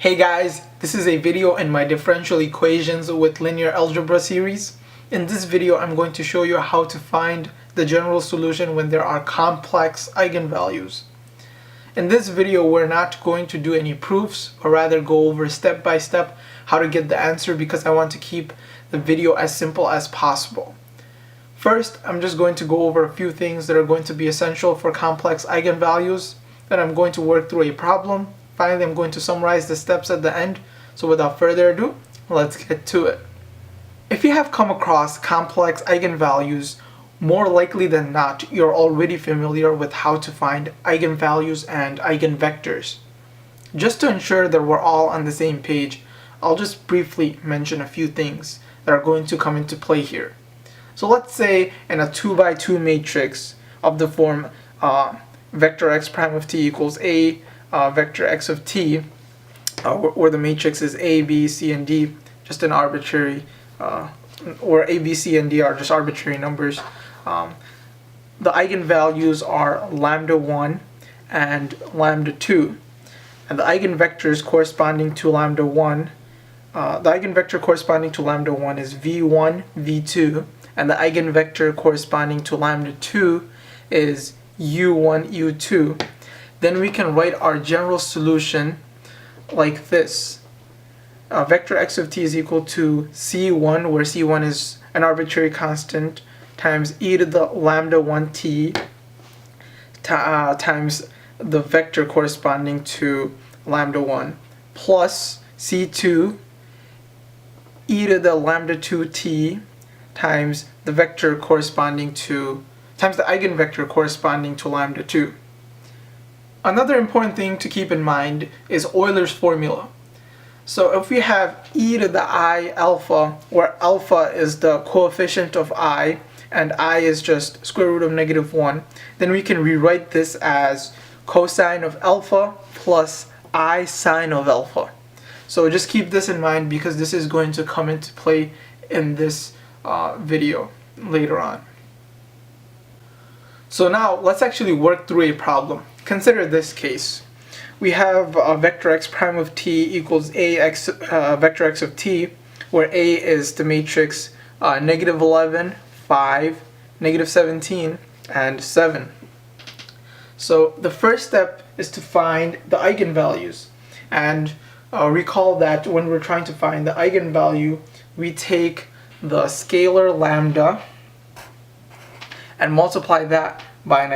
Hey guys, this is a video in my differential equations with linear algebra series. In this video, I'm going to show you how to find the general solution when there are complex eigenvalues. In this video, we're not going to do any proofs, or rather go over step by step how to get the answer because I want to keep the video as simple as possible. First, I'm just going to go over a few things that are going to be essential for complex eigenvalues. Then I'm going to work through a problem. Finally, I'm going to summarize the steps at the end. So without further ado, let's get to it. If you have come across complex eigenvalues, more likely than not, you're already familiar with how to find eigenvalues and eigenvectors. Just to ensure that we're all on the same page, I'll just briefly mention a few things that are going to come into play here. So let's say in a 2 by 2 matrix of the form vector x prime of t equals a vector x of t, where the matrix is a, b, c, and d, just an arbitrary, or a, b, c, and d are just arbitrary numbers. The eigenvalues are lambda 1 and lambda 2, and the eigenvectors corresponding to lambda 1, the eigenvector corresponding to lambda 1 is v1, v2, and the eigenvector corresponding to lambda 2 is u1, u2. Then we can write our general solution like this. Vector x of t is equal to c1, where c1 is an arbitrary constant, times e to the lambda 1t times the vector corresponding to lambda 1, plus c2 e to the lambda 2t times the vector corresponding to, times the eigenvector corresponding to lambda 2. Another important thing to keep in mind is Eulers Formula. So if we have e to the I alpha, where alpha is the coefficient of I, and I is just square root of -1, then we can rewrite this as cosine of alpha plus I sine of alpha. So just keep this in mind because this is going to come into play in this video later on. So now let's actually work through a problem. Consider this case. We have vector x prime of t equals vector x of t, where a is the matrix -11, 5, -17, and 7. So the first step is to find the eigenvalues. And recall that when we're trying to find the eigenvalue, we take the scalar lambda and multiply that by an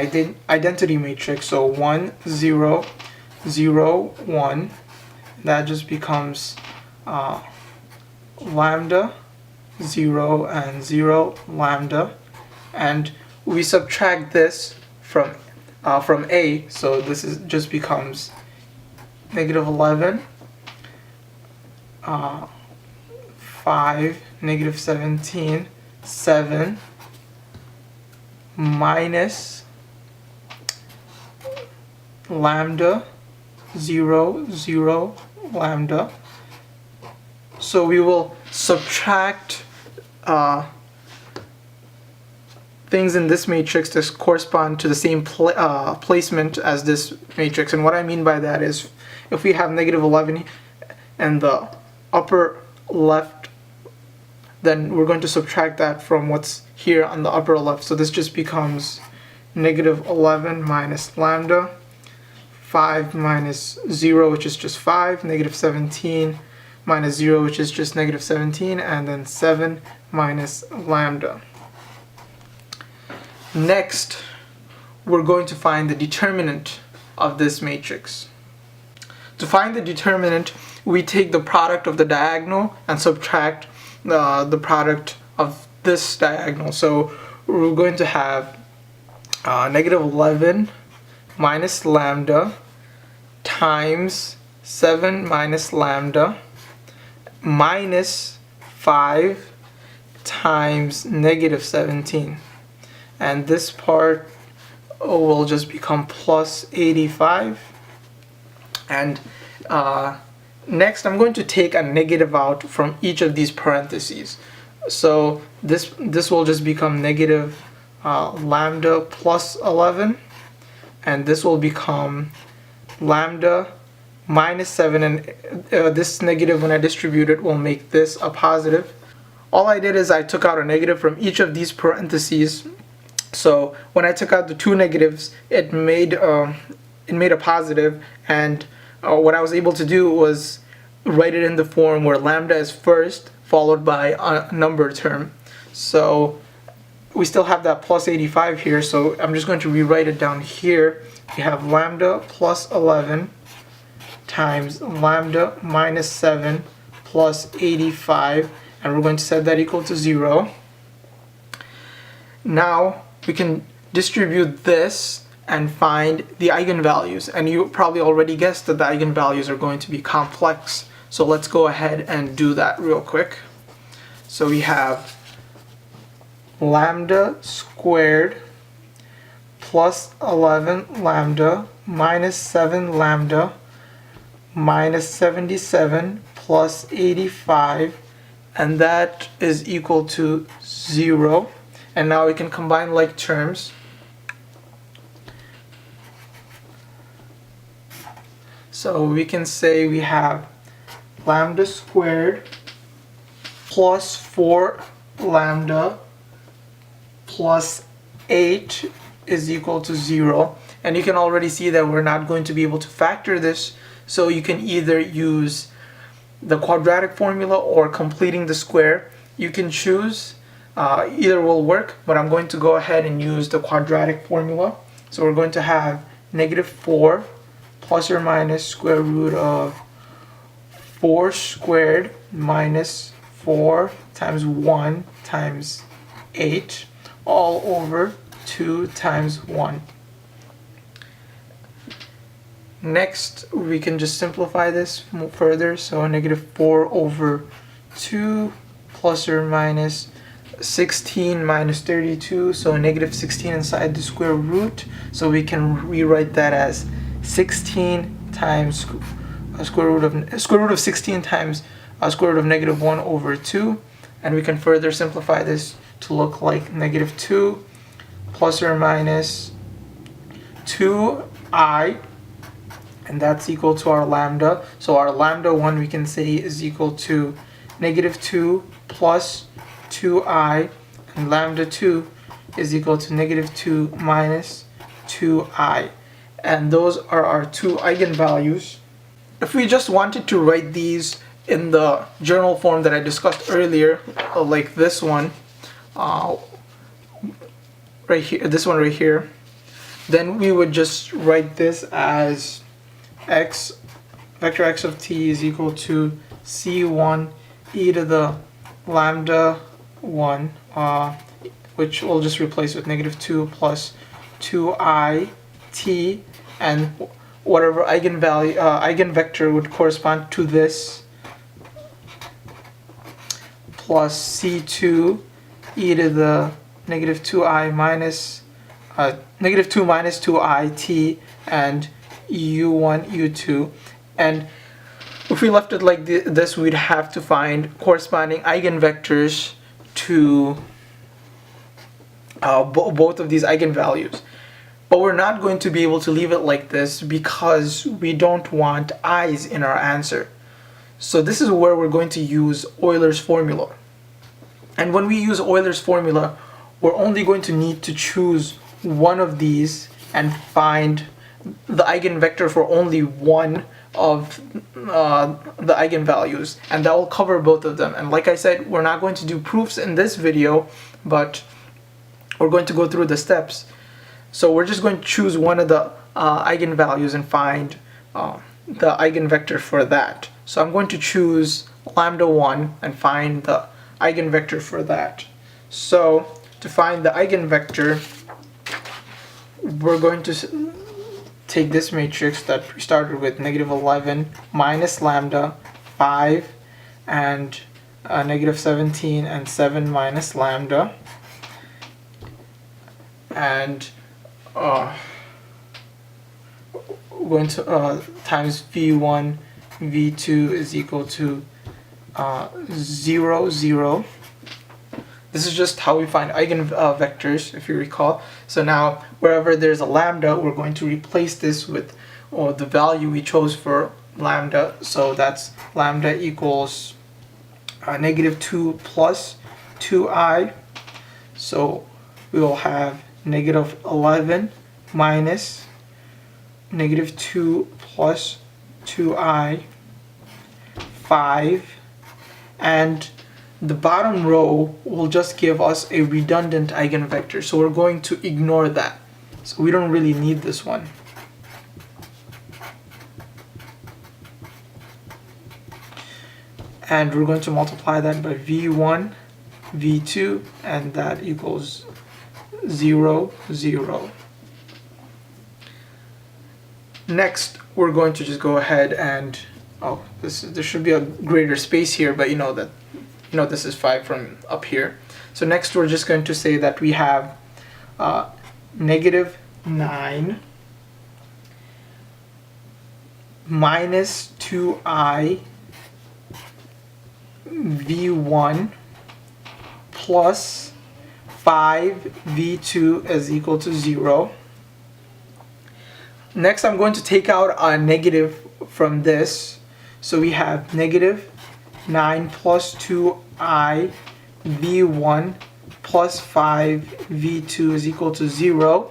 identity matrix. So 1, 0, 0, 1. That just becomes lambda, 0, and 0, lambda. And we subtract this from a, so this is just becomes -11, 5, -17, 7, minus lambda, 0, 0, lambda. So we will subtract things in this matrix that correspond to the same placement as this matrix. And what I mean by that is, if we have -11 in the upper left, then we're going to subtract that from what's here on the upper left. So this just becomes -11 minus lambda, 5 minus 0, which is just 5, -17 minus 0, which is just -17, and then 7 minus lambda. Next, we're going to find the determinant of this matrix. To find the determinant, we take the product of the diagonal and subtract the product of this diagonal. So we're going to have -11 minus lambda times 7 minus lambda minus 5 times -17. And this part will just become plus 85. And next, I'm going to take a negative out from each of these parentheses. So this will just become negative lambda plus 11, and this will become lambda minus 7, and this negative, when I distribute it, will make this a positive. All I did is I took out a negative from each of these parentheses. So when I took out the two negatives, it made a positive, and what I was able to do was write it in the form where lambda is first, followed by a number term. So we still have that plus 85 here, so I'm just going to rewrite it down here. We have lambda plus 11 times lambda minus 7 plus 85, and we're going to set that equal to 0. Now we can distribute this and find the eigenvalues, and you probably already guessed that the eigenvalues are going to be complex. So let's go ahead and do that real quick. So we have lambda squared plus 11 lambda minus 7 lambda minus 77 plus 85, and that is equal to 0. And now we can combine like terms. So we can say we have lambda squared plus 4 lambda plus 8 is equal to 0. And you can already see that we're not going to be able to factor this, so you can either use the quadratic formula or completing the square. You can choose, either will work, but I'm going to go ahead and use the quadratic formula. So we're going to have negative 4 plus or minus square root of 4 squared minus 4 times 1 times 8 all over 2 times 1. Next, we can just simplify this further. So negative 4 over 2 plus or minus 16 minus 32. So negative 16 inside the square root. So we can rewrite that as 16 times square root of 16 times square root of negative 1 over 2. And we can further simplify this to look like negative 2 plus or minus 2i, and that's equal to our lambda. So our lambda 1 we can say is equal to negative 2 plus 2i, and lambda 2 is equal to negative 2 minus 2i. And those are our two eigenvalues. If we just wanted to write these in the general form that I discussed earlier, like this one, right here, this one right here, then we would just write this as vector x of t is equal to c1 e to the lambda 1, which we'll just replace with negative 2 plus 2i t, and whatever eigenvector would correspond to this, plus c2 e to the negative 2i minus negative 2 minus 2i t, and u1 u2. And if we left it like this, we'd have to find corresponding eigenvectors to both of these eigenvalues. But we're not going to be able to leave it like this because we don't want i's in our answer. So this is where we're going to use Eulers Formula. And when we use Eulers Formula, we're only going to need to choose one of these and find the eigenvector for only one of the eigenvalues, and that will cover both of them. And like I said, we're not going to do proofs in this video, but we're going to go through the steps. So we're just going to choose one of the eigenvalues and find the eigenvector for that. So I'm going to choose lambda 1 and find the eigenvector for that. So to find the eigenvector, we're going to take this matrix that we started with, negative 11 minus lambda 5 and negative 17 and 7 minus lambda, and we're going to times v1 v2 is equal to 0 0. This is just how we find eigenvectors, if you recall. So now wherever there's a lambda, we're going to replace this with the value we chose for lambda, so that's lambda equals negative 2 plus 2i. So we will have negative 11 minus negative 2 plus 2i, 5, and the bottom row will just give us a redundant eigenvector, so we're going to ignore that. So we don't really need this one. And we're going to multiply that by v1, v2, and that equals 0, 0. Next, we're going to just go ahead and, there should be a greater space here, but this is 5 from up here. So next we're just going to say that we have negative 9 minus 2i v1 plus 5 v2 is equal to 0. Next I'm going to take out a negative from this. So we have negative 9 plus 2i v1 plus 5 v2 is equal to 0.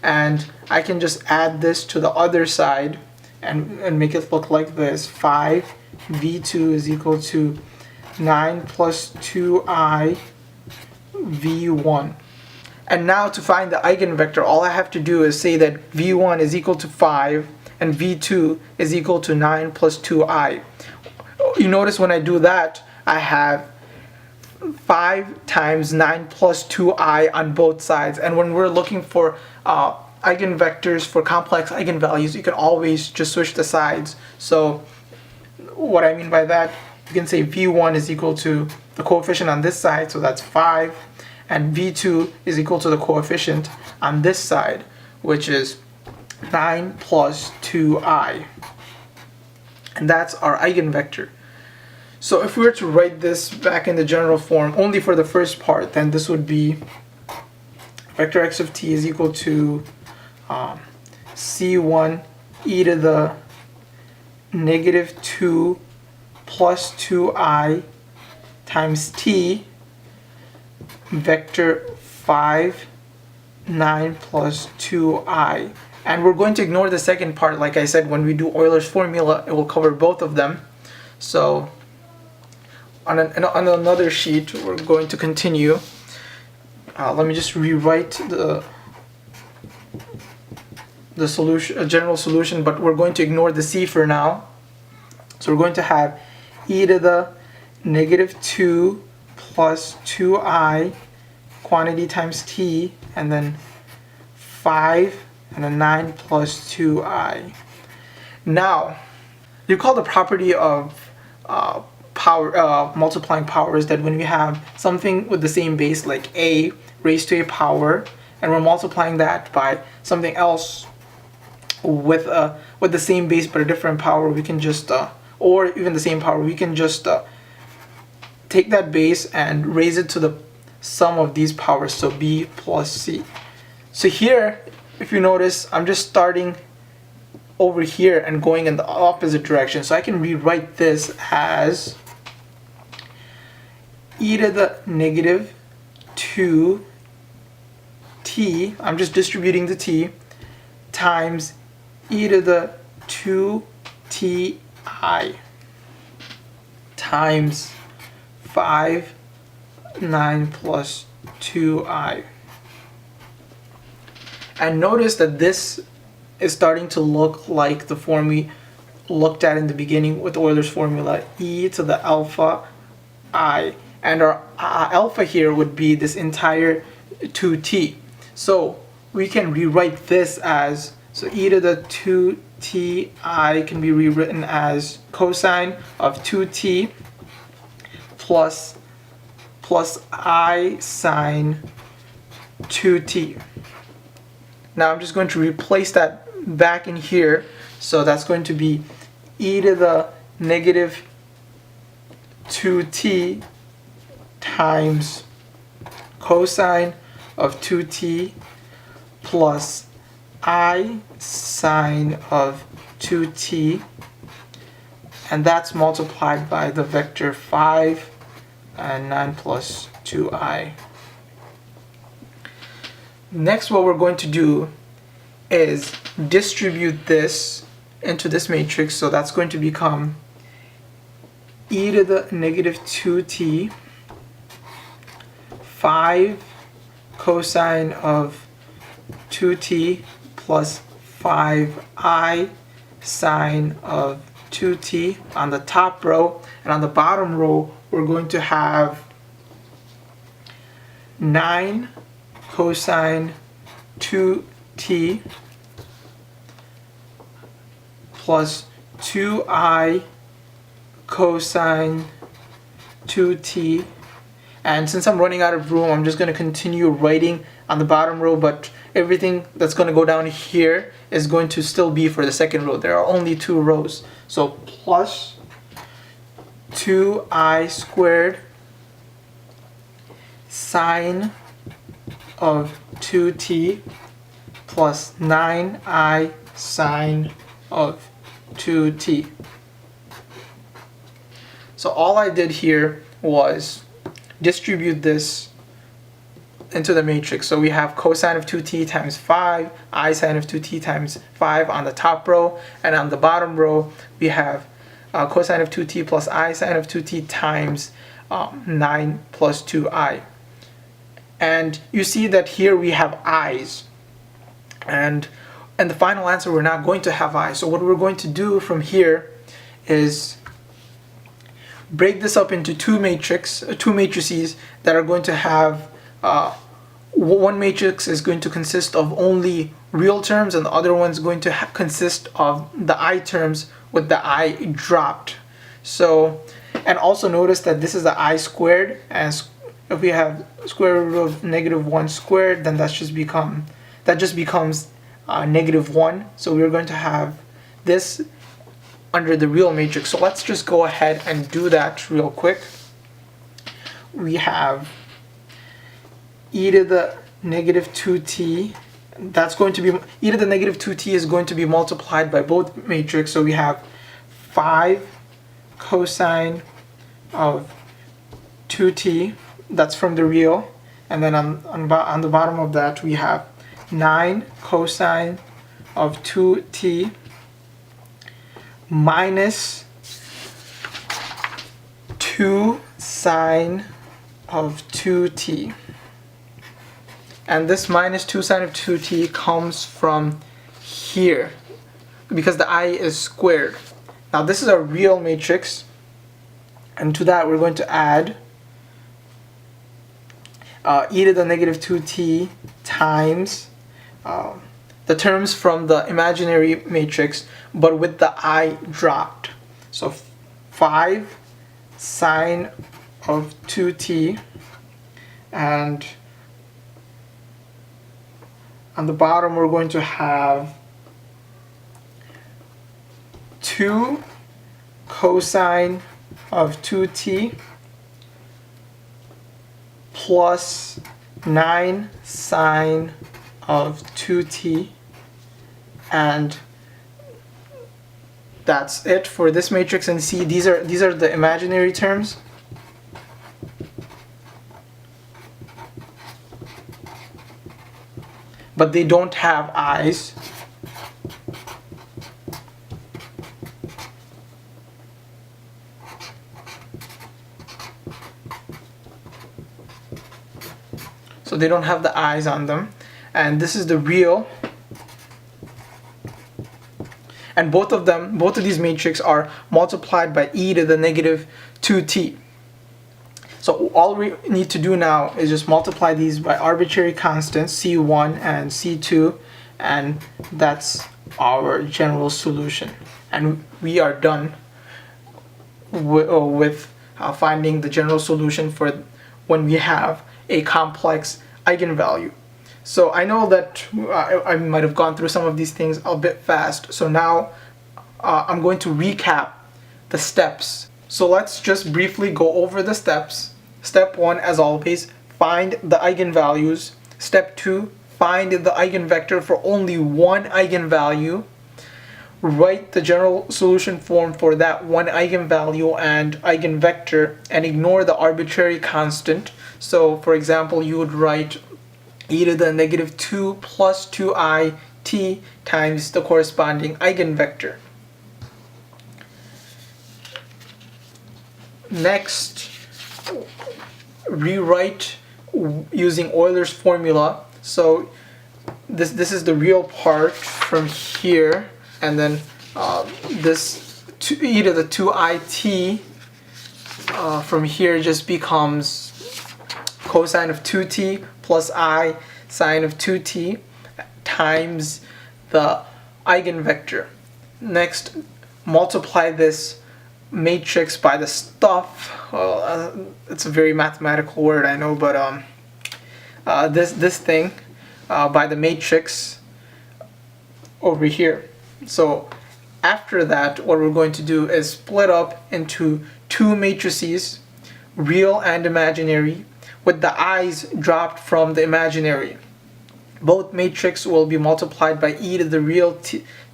And I can just add this to the other side and make it look like this. 5 v2 is equal to 9 plus 2i v1. And now to find the eigenvector, all I have to do is say that v1 is equal to 5 and v2 is equal to 9 plus 2i. You notice when I do that, I have 5 times 9 plus 2i on both sides. And when we're looking for eigenvectors for complex eigenvalues, you can always just switch the sides. So what I mean by that, you can say v1 is equal to the coefficient on this side, so that's 5, and v2 is equal to the coefficient on this side, which is 9 plus 2i. And that's our eigenvector. So if we were to write this back in the general form only for the first part, then this would be vector x of t is equal to c1 e to the negative 2 plus 2i times t vector 5 9 plus 2i. And we're going to ignore the second part. Like I said, when we do Euler's formula, it will cover both of them. So on another sheet, we're going to continue. Let me just rewrite the solution, a general solution, but we're going to ignore the c for now. So we're going to have e to the negative 2 plus 2i quantity times t, and then 5 and then 9 plus 2i. Now, you call the property of multiplying powers that when we have something with the same base, like a raised to a power, and we're multiplying that by something else with the same base but a different power, we can just or even the same power, we can just take that base and raise it to the sum of these powers, so b plus c. So here, if you notice, I'm just starting over here and going in the opposite direction. So I can rewrite this as e to the negative 2t, I'm just distributing the t, times e to the 2ti times 5 9 plus 2i. And notice that this is starting to look like the form we looked at in the beginning with Euler's formula, e to the alpha I. And our alpha here would be this entire 2t. So we can rewrite this as, so e to the 2ti can be rewritten as cosine of 2t plus I sine 2t. Now I'm just going to replace that back in here. So that's going to be e to the negative 2t times cosine of 2t plus I sine of 2t and that's multiplied by the vector 5 and 9 plus 2i. Next, what we're going to do is distribute this into this matrix, so that's going to become e to the negative 2t 5 cosine of 2t plus 5i sine of 2t on the top row, and on the bottom row we're going to have 9 cosine 2t plus 2i cosine 2t. And since I'm running out of room, I'm just going to continue writing on the bottom row, but everything that's going to go down here is going to still be for the second row. There are only 2 rows. So plus 2i squared sine of 2t plus 9i sine of 2t. So all I did here was distribute this into the matrix. So we have cosine of 2t times 5, I sine of 2t times 5 on the top row, and on the bottom row we have cosine of 2t plus I sine of 2t times 9 plus 2i. And you see that here we have i's, and the final answer we're not going to have i's. So what we're going to do from here is break this up into two matrices that are going to have one matrix is going to consist of only real terms, and the other one's going to consist of the I terms with the I dropped. So, and also notice that this is the I squared, and if we have square root of -1 squared, then that just becomes -1. So we're going to have this under the real matrix. So let's just go ahead and do that real quick. We have e to the -2t, that's going to be, e to the -2t is going to be multiplied by both matrix. So we have 5 cosine of 2t, that's from the real, and then on the bottom of that we have 9 cosine of 2t minus 2 sine of 2t. And this minus 2 sine of 2t comes from here because the I is squared. Now this is a real matrix, and to that we're going to add e to the -2t times the terms from the imaginary matrix, but with the I dropped. So 5 sine of 2t, and on the bottom we're going to have 2 cosine of 2t plus 9 sine of 2t, and that's it for this matrix. And see, these are the imaginary terms. But they don't have i's. So they don't have the i's on them. And this is the real. And both of these matrices are multiplied by e to the -2t. So all we need to do now is just multiply these by arbitrary constants, C1 and C2, and that's our general solution. And we are done with finding the general solution for when we have a complex eigenvalue. So I know that I might have gone through some of these things a bit fast, so now I'm going to recap the steps. So let's just briefly go over the steps. Step 1, as always, find the eigenvalues. Step 2, find the eigenvector for only one eigenvalue. write the general solution form for that one eigenvalue and eigenvector and ignore the arbitrary constant. So for example, you would write e to the negative 2 plus 2i t times the corresponding eigenvector. Next, rewrite using Eulers Formula. So this is the real part from here, and then this e to the 2it from here just becomes cosine of 2t plus I sine of 2t times the eigenvector. Next, multiply this matrix by the stuff. Well, it's a very mathematical word, I know, but this thing by the matrix over here. So after that, what we're going to do is split up into two matrices, real and imaginary, with the i's dropped from the imaginary. Both matrix will be multiplied by e to the real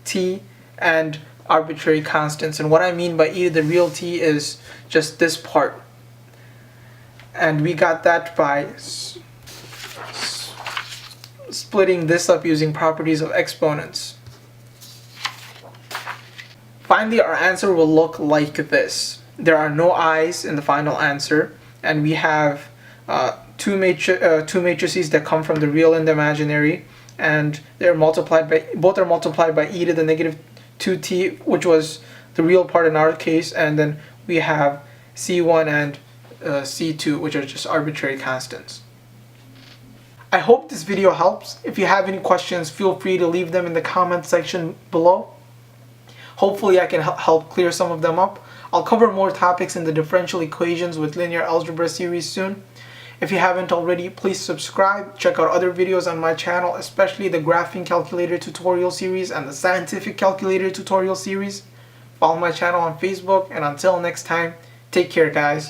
t and arbitrary constants. And what I mean by e to the real t is just this part. And we got that by splitting this up using properties of exponents. Finally, our answer will look like this. There are no i's in the final answer, and we have two matrices that come from the real and the imaginary, and they're multiplied by, both are multiplied by e to the negative 2t, which was the real part in our case, and then we have c1 and c2, which are just arbitrary constants. I hope this video helps. If you have any questions, feel free to leave them in the comment section below. Hopefully I can help clear some of them up. I'll cover more topics in the differential equations with linear algebra series soon. If you haven't already, please subscribe. Check out other videos on my channel, especially the graphing calculator tutorial series and the scientific calculator tutorial series. Follow my channel on Facebook, and until next time, take care, guys.